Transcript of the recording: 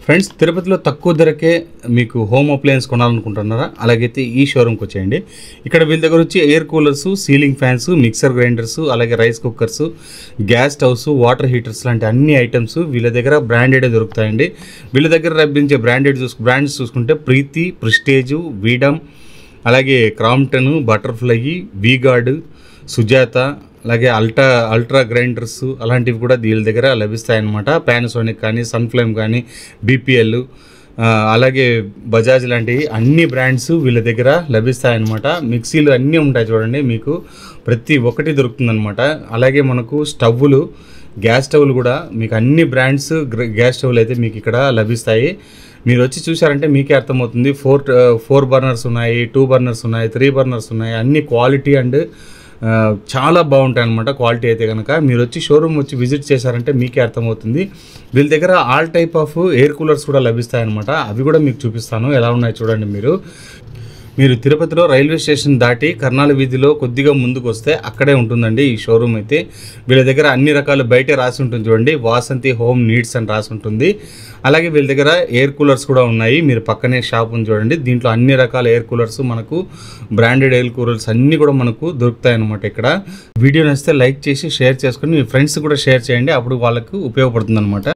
Friends, తిరుపతిలో తక్కువ ధరకే మీకు హోమ్ అప్లయన్స్ కొనాలనుకుంటున్నారా? అలాగైతే ఈ షోరూమ్కి వచ్చేయండి. ఇక్కడ వీళ్ళ దగ్గర వచ్చి air coolers, ceiling fans, mixer grinders, అలాగే rice cookers, gas stoves, water heaters లాంటి అన్ని ఐటమ్స్ వీళ్ళ దగ్గర బ్రాండెడే దొరుకుతాయండి. వీళ్ళ దగ్గర లభించే బ్రాండ్స్ చూసుకుంటే ప్రీతి, ప్రెస్టేజ్, వీడమ్, అలాగే క్రాంప్టన్, బటర్ఫ్లై, వీగార్డ్, సుజాత, అలాగే అల్ట్రా గ్రైండర్స్ అలాంటివి కూడా వీళ్ళ దగ్గర లభిస్తాయన్నమాట. పానాసోనిక్ కానీ, సన్ఫ్లేమ్ కానీ, బీపీఎల్, అలాగే బజాజ్ లాంటివి అన్ని బ్రాండ్స్ వీళ్ళ దగ్గర లభిస్తాయన్నమాట. మిక్సీలు అన్నీ ఉంటాయి చూడండి, మీకు ప్రతి ఒక్కటి దొరుకుతుందన్నమాట. అలాగే మనకు స్టవ్లు, గ్యాస్ స్టవ్లు కూడా మీకు అన్ని బ్రాండ్స్ గ్యాస్ స్టవ్లు అయితే మీకు ఇక్కడ లభిస్తాయి. మీరు వచ్చి చూసారంటే మీకే అర్థమవుతుంది. 4 బర్నర్స్ ఉన్నాయి, 2 బర్నర్స్ ఉన్నాయి, 3 బర్నర్స్ ఉన్నాయి. అన్ని క్వాలిటీ అండ్ చాలా బాగుంటాయి అన్నమాట. క్వాలిటీ అయితే కనుక మీరు వచ్చి షోరూమ్ వచ్చి విజిట్ చేశారంటే మీకే అర్థమవుతుంది. వీళ్ళ దగ్గర all type of air coolers కూడా లభిస్తాయన్నమాట. అవి కూడా మీకు చూపిస్తాను, ఎలా ఉన్నాయి చూడండి. మీరు తిరుపతిలో రైల్వే స్టేషన్ దాటి కర్నాల వీధిలో కొద్దిగా ముందుకు వస్తే అక్కడే ఉంటుందండి ఈ షోరూమ్ అయితే. వీళ్ళ దగ్గర అన్ని రకాలు బయటే రాసి ఉంటుంది చూడండి, వాసంతి హోమ్ నీడ్స్ అని రాసి ఉంటుంది. అలాగే వీళ్ళ దగ్గర ఎయిర్ కూలర్స్ కూడా ఉన్నాయి. మీరు పక్కనే షాప్ ఉంది చూడండి, దీంట్లో అన్ని రకాల ఎయిర్ కూలర్స్, మనకు బ్రాండెడ్ ఎయిర్ కూలర్స్ అన్నీ కూడా మనకు దొరుకుతాయి అన్నమాట. ఇక్కడ వీడియో నచ్చితే లైక్ చేసి షేర్ చేసుకుని మీ ఫ్రెండ్స్ కూడా షేర్ చేయండి, అప్పుడు వాళ్ళకు ఉపయోగపడుతుంది అనమాట.